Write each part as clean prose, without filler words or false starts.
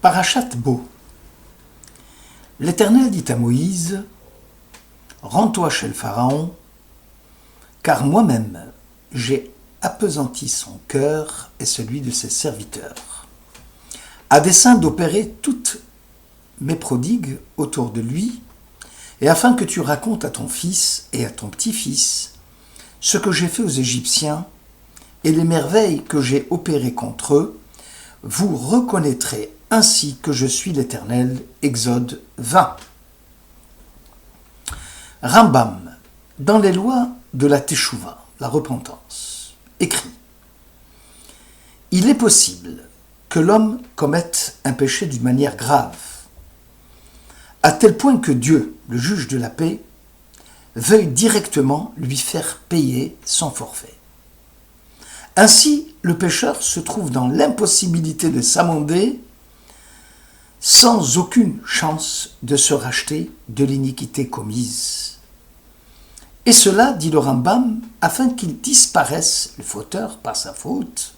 Parashat Bo. L'Éternel dit à Moïse, « Rends-toi chez le Pharaon, car moi-même j'ai appesanti son cœur et celui de ses serviteurs, à dessein d'opérer toutes mes prodigues autour de lui, et afin que tu racontes à ton fils et à ton petit-fils ce que j'ai fait aux Égyptiens et les merveilles que j'ai opérées contre eux, vous reconnaîtrez ainsi que je suis l'Éternel. » Exode 20. Rambam, dans les lois de la Teshuvah, la repentance, écrit « Il est possible que l'homme commette un péché d'une manière grave, à tel point que Dieu, le juge de la paix, veuille directement lui faire payer son forfait. Ainsi, le pécheur se trouve dans l'impossibilité de s'amender sans aucune chance de se racheter de l'iniquité commise. Et cela, dit le Rambam, afin qu'il disparaisse, le fauteur, par sa faute.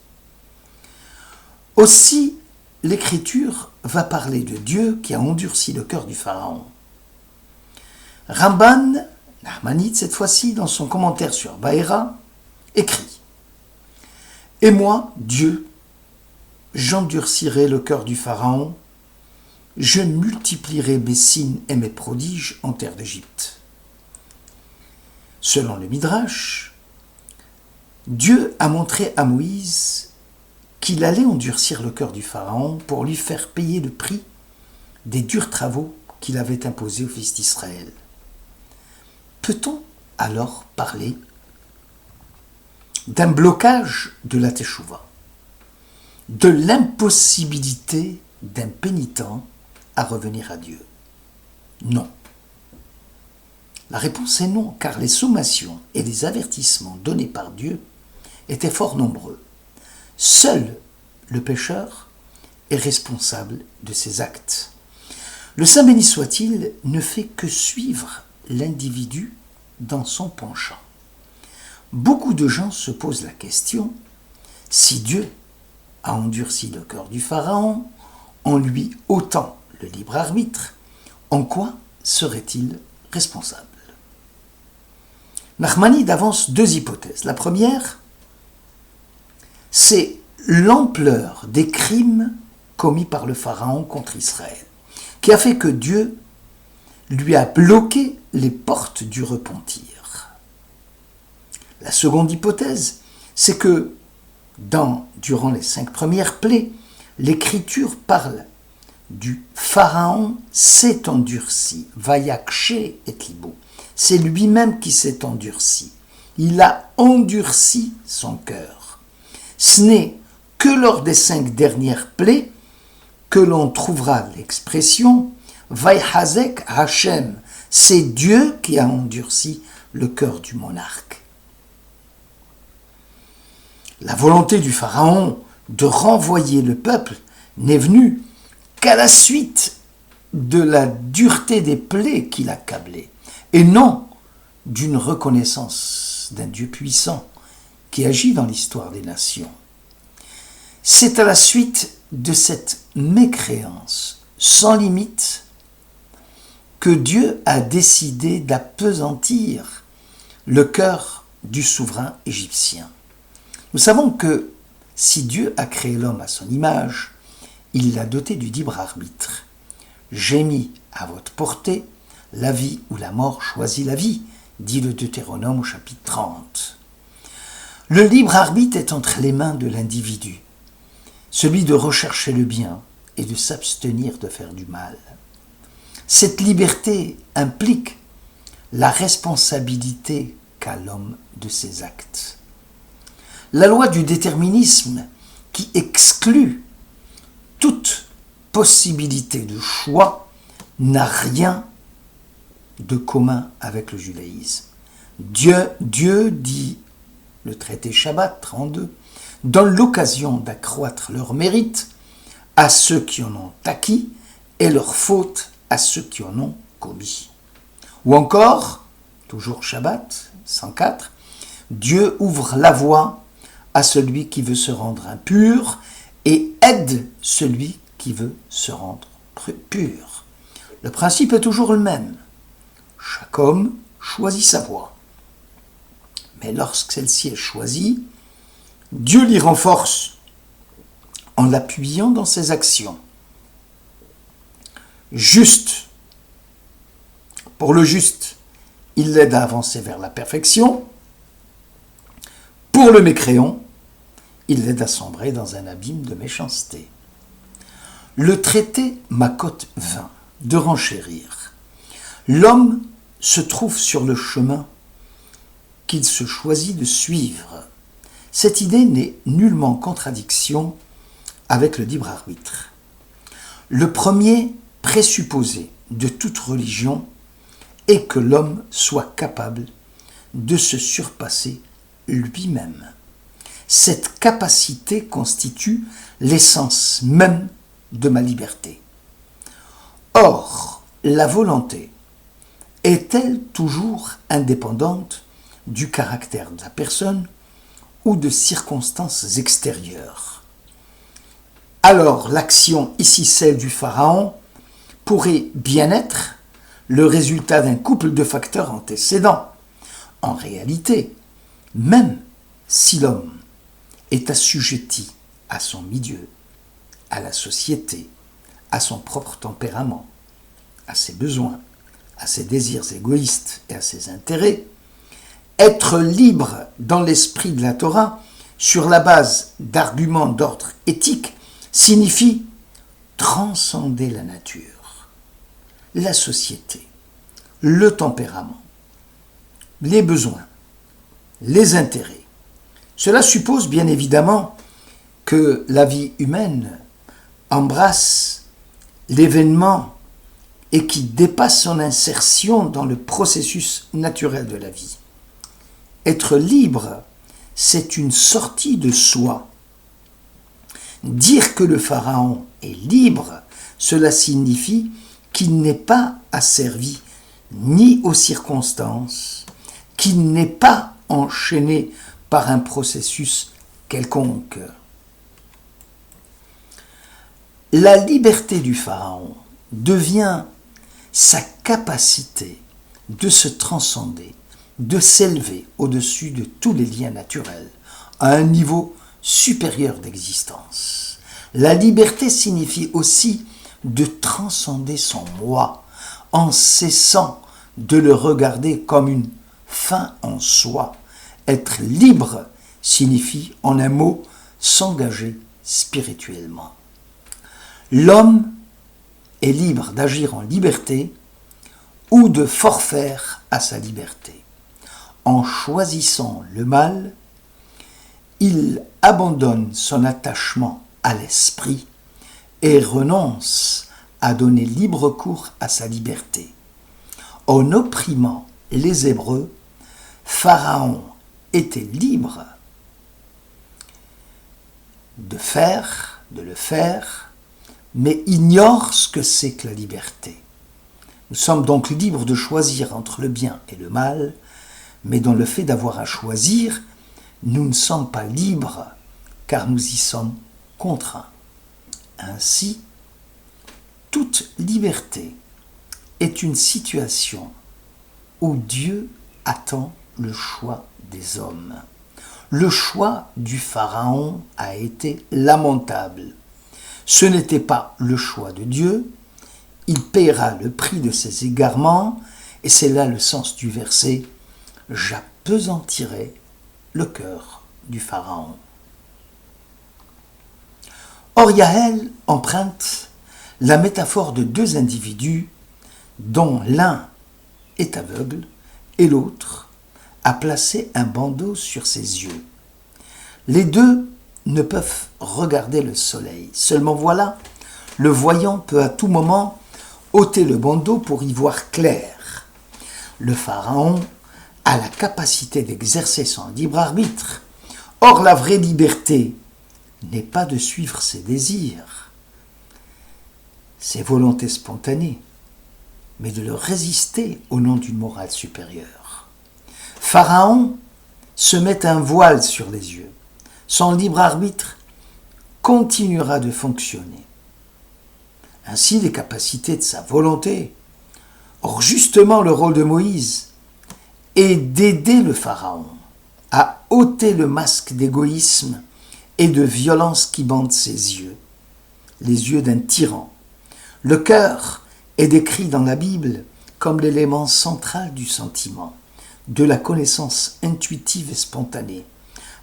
Aussi, l'Écriture va parler de Dieu qui a endurci le cœur du Pharaon. Ramban, Nahmanide cette fois-ci, dans son commentaire sur Baïra, écrit « Et moi, Dieu, j'endurcirai le cœur du Pharaon, je multiplierai mes signes et mes prodiges en terre d'Égypte. » Selon le Midrash, Dieu a montré à Moïse qu'il allait endurcir le cœur du Pharaon pour lui faire payer le prix des durs travaux qu'il avait imposés aux fils d'Israël. Peut-on alors parler d'un blocage de la Teshuvah, de l'impossibilité d'un pénitent à revenir à Dieu? Non. La réponse est non, car les sommations et les avertissements donnés par Dieu étaient fort nombreux. Seul le pécheur est responsable de ses actes. Le Saint béni soit-il ne fait que suivre l'individu dans son penchant. Beaucoup de gens se posent la question, si Dieu a endurci le cœur du Pharaon en lui ôtant le libre arbitre, en quoi serait-il responsable? Nahmanide avance deux hypothèses. La première, c'est l'ampleur des crimes commis par le Pharaon contre Israël, qui a fait que Dieu lui a bloqué les portes du repentir. La seconde hypothèse, c'est que durant les 5 premières plaies, l'Écriture parle du Pharaon s'est endurci, vayakshe et libo. C'est lui-même qui s'est endurci. Il a endurci son cœur. Ce n'est que lors des 5 dernières plaies que l'on trouvera l'expression Vayhazek Hashem. C'est Dieu qui a endurci le cœur du monarque. La volonté du Pharaon de renvoyer le peuple n'est venue qu'à la suite de la dureté des plaies qui l'accablaient, et non d'une reconnaissance d'un Dieu puissant qui agit dans l'histoire des nations. C'est à la suite de cette mécréance sans limite que Dieu a décidé d'appesantir le cœur du souverain égyptien. Nous savons que si Dieu a créé l'homme à son image, il l'a doté du libre arbitre. J'ai mis à votre portée la vie ou la mort, choisis la vie, dit le Deutéronome au chapitre 30. Le libre arbitre est entre les mains de l'individu, celui de rechercher le bien et de s'abstenir de faire du mal. Cette liberté implique la responsabilité qu'a l'homme de ses actes. La loi du déterminisme qui exclut toute possibilité de choix n'a rien de commun avec le judaïsme. Dieu dit, le traité Shabbat 32, donne l'occasion d'accroître leur mérite à ceux qui en ont acquis et leur faute à ceux qui en ont commis. Ou encore, toujours Shabbat 104, Dieu ouvre la voie à celui qui veut se rendre impur et aide celui qui qui veut se rendre pur. Le principe est toujours le même. Chaque homme choisit sa voie. Mais lorsque celle-ci est choisie, Dieu l'y renforce en l'appuyant dans ses actions. Juste. Pour le juste, il l'aide à avancer vers la perfection. Pour le mécréant, il l'aide à sombrer dans un abîme de méchanceté. Le traité m'accote vain de renchérir. L'homme se trouve sur le chemin qu'il se choisit de suivre. Cette idée n'est nullement en contradiction avec le libre arbitre. Le premier présupposé de toute religion est que l'homme soit capable de se surpasser lui-même. Cette capacité constitue l'essence même de ma liberté. Or, la volonté est-elle toujours indépendante du caractère de la personne ou de circonstances extérieures? Alors, l'action, ici celle du pharaon, pourrait bien être le résultat d'un couple de facteurs antécédents. En réalité, même si l'homme est assujetti à son milieu, à la société, à son propre tempérament, à ses besoins, à ses désirs égoïstes et à ses intérêts, être libre dans l'esprit de la Torah sur la base d'arguments d'ordre éthique signifie transcender la nature, la société, le tempérament, les besoins, les intérêts. Cela suppose bien évidemment que la vie humaine embrasse l'événement et qui dépasse son insertion dans le processus naturel de la vie. Être libre, c'est une sortie de soi. Dire que le pharaon est libre, cela signifie qu'il n'est pas asservi ni aux circonstances, qu'il n'est pas enchaîné par un processus quelconque. La liberté du pharaon devient sa capacité de se transcender, de s'élever au-dessus de tous les liens naturels, à un niveau supérieur d'existence. La liberté signifie aussi de transcender son moi, en cessant de le regarder comme une fin en soi. Être libre signifie, en un mot, s'engager spirituellement. L'homme est libre d'agir en liberté ou de forfaire à sa liberté. En choisissant le mal, il abandonne son attachement à l'esprit et renonce à donner libre cours à sa liberté. En opprimant les Hébreux, Pharaon était libre de le faire, mais ignore ce que c'est que la liberté. Nous sommes donc libres de choisir entre le bien et le mal, mais dans le fait d'avoir à choisir, nous ne sommes pas libres, car nous y sommes contraints. Ainsi, toute liberté est une situation où Dieu attend le choix des hommes. Le choix du pharaon a été lamentable. Ce n'était pas le choix de Dieu, il paiera le prix de ses égarements, et c'est là le sens du verset « J'appesantirai le cœur du pharaon ». Or, Yaël emprunte la métaphore de deux individus dont l'un est aveugle et l'autre a placé un bandeau sur ses yeux. Les deux ne peuvent regarder le soleil. Seulement voilà, le voyant peut à tout moment ôter le bandeau pour y voir clair. Le pharaon a la capacité d'exercer son libre arbitre. Or, la vraie liberté n'est pas de suivre ses désirs, ses volontés spontanées, mais de leur résister au nom d'une morale supérieure. Pharaon se met un voile sur les yeux. Son libre arbitre continuera de fonctionner. ainsi les capacités de sa volonté. Or, justement, le rôle de Moïse est d'aider le Pharaon à ôter le masque d'égoïsme et de violence qui bande ses yeux, les yeux d'un tyran. Le cœur est décrit dans la Bible comme l'élément central du sentiment, de la connaissance intuitive et spontanée,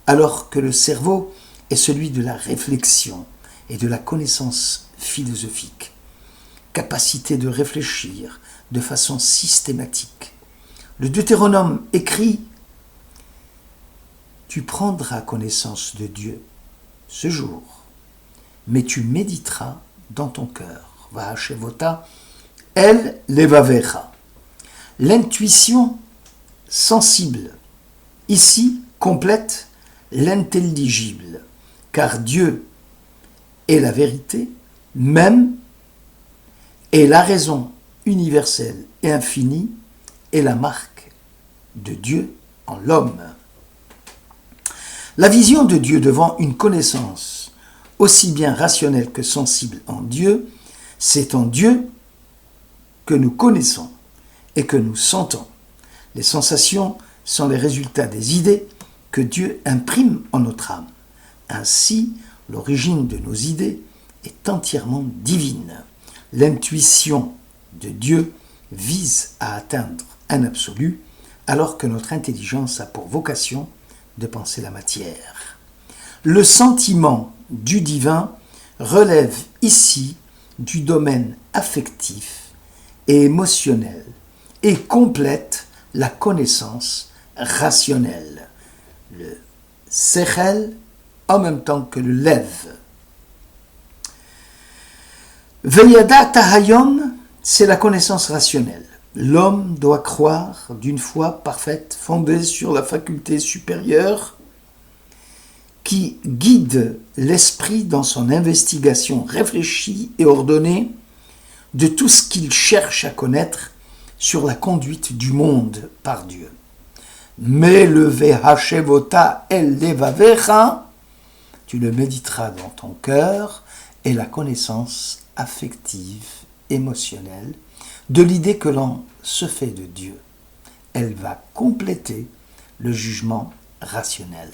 alors que le cerveau est celui de la réflexion et de la connaissance philosophique, capacité de réfléchir de façon systématique. Le Deutéronome écrit « Tu prendras connaissance de Dieu ce jour, mais tu méditeras dans ton cœur. » Vahashevota el levavecha. L'intuition sensible, ici complète l'intelligible, car Dieu est la vérité même et la raison universelle et infinie est la marque de Dieu en l'homme. La vision de Dieu devant une connaissance aussi bien rationnelle que sensible en Dieu, c'est en Dieu que nous connaissons et que nous sentons. Les sensations sont les résultats des idées que Dieu imprime en notre âme. Ainsi, l'origine de nos idées est entièrement divine. L'intuition de Dieu vise à atteindre un absolu, alors que notre intelligence a pour vocation de penser la matière. Le sentiment du divin relève ici du domaine affectif et émotionnel et complète la connaissance rationnelle, le sechel en même temps que le lev. Veyada tahayom, c'est la connaissance rationnelle. L'homme doit croire d'une foi parfaite, fondée sur la faculté supérieure qui guide l'esprit dans son investigation réfléchie et ordonnée de tout ce qu'il cherche à connaître sur la conduite du monde par Dieu. Mais le vehashevota el levavecha, tu le méditeras dans ton cœur, est la connaissance affective, émotionnelle, de l'idée que l'on se fait de Dieu. Elle va compléter le jugement rationnel.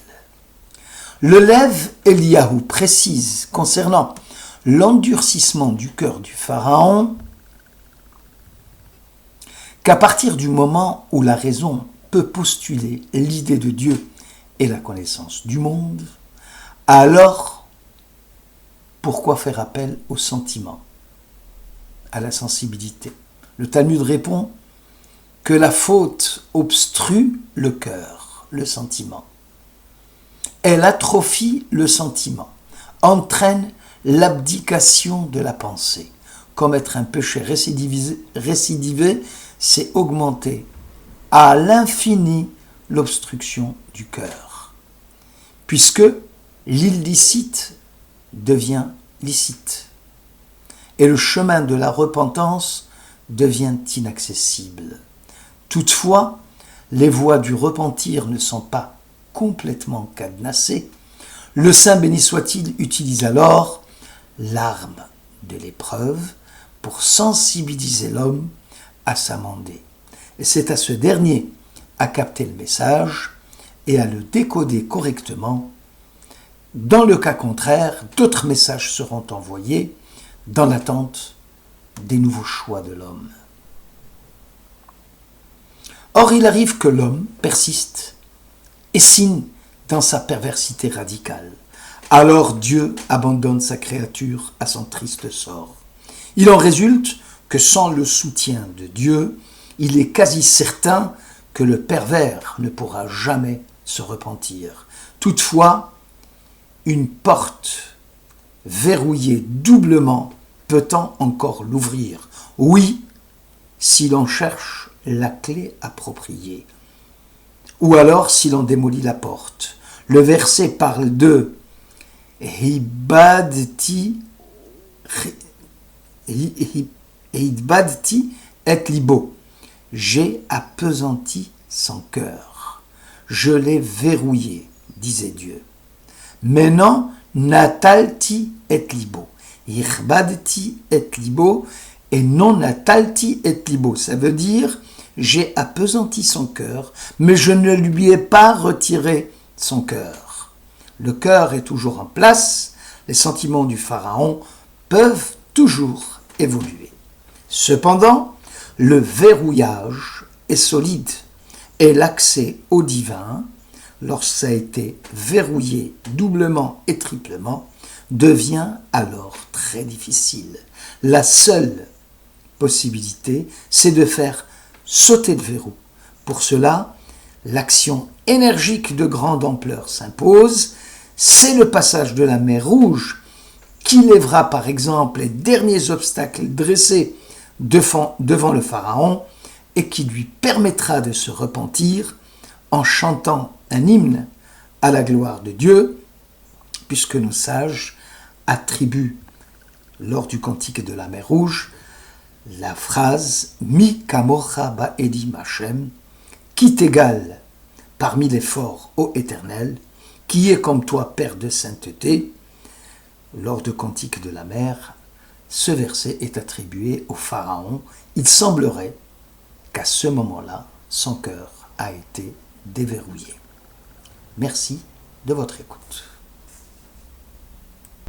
Le Lev Eliyahu précise concernant l'endurcissement du cœur du Pharaon qu'à partir du moment où la raison peut postuler l'idée de Dieu et la connaissance du monde, alors pourquoi faire appel au sentiment, à la sensibilité? Le Talmud répond que la faute obstrue le cœur, le sentiment. Elle atrophie le sentiment, entraîne l'abdication de la pensée. Commettre un péché récidivé, c'est augmenter à l'infini l'obstruction du cœur, puisque l'illicite devient licite et le chemin de la repentance devient inaccessible. Toutefois, les voies du repentir ne sont pas complètement cadenassées. Le Saint béni soit-il utilise alors l'arme de l'épreuve pour sensibiliser l'homme à s'amender. Et c'est à ce dernier à capter le message et à le décoder correctement. Dans le cas contraire, d'autres messages seront envoyés dans l'attente des nouveaux choix de l'homme. Or, il arrive que l'homme persiste et signe dans sa perversité radicale. Alors Dieu abandonne sa créature à son triste sort. Il en résulte que sans le soutien de Dieu, il est quasi certain que le pervers ne pourra jamais se repentir. Toutefois, une porte verrouillée doublement peut-on encore l'ouvrir? Oui, si l'on cherche la clé appropriée. Ou alors si l'on démolit la porte. Le verset parle de Hibadti et libo. J'ai appesanti son cœur. Je l'ai verrouillé, disait Dieu. Maintenant, natalti et libo. Irbadti et libo et non natalti et libo. Ça veut dire j'ai appesanti son cœur, mais je ne lui ai pas retiré son cœur. Le cœur est toujours en place, les sentiments du pharaon peuvent toujours évoluer. Cependant, le verrouillage est solide et l'accès au divin, lorsque ça a été verrouillé doublement et triplement, devient alors très difficile. La seule possibilité, c'est de faire sauter le verrou. Pour cela, l'action énergique de grande ampleur s'impose. C'est le passage de la mer Rouge qui lèvera par exemple les derniers obstacles dressés devant le pharaon et qui lui permettra de se repentir en chantant un hymne à la gloire de Dieu, puisque nos sages attribuent, lors du cantique de la mer Rouge, la phrase « Mi kamocha ba'edim Hashem » qui t'égale parmi les forts, ô Éternel, qui est comme toi, Père de sainteté. Lors du cantique de la mer, ce verset est attribué au Pharaon. Il semblerait qu'à ce moment-là, son cœur a été déverrouillé. Merci de votre écoute.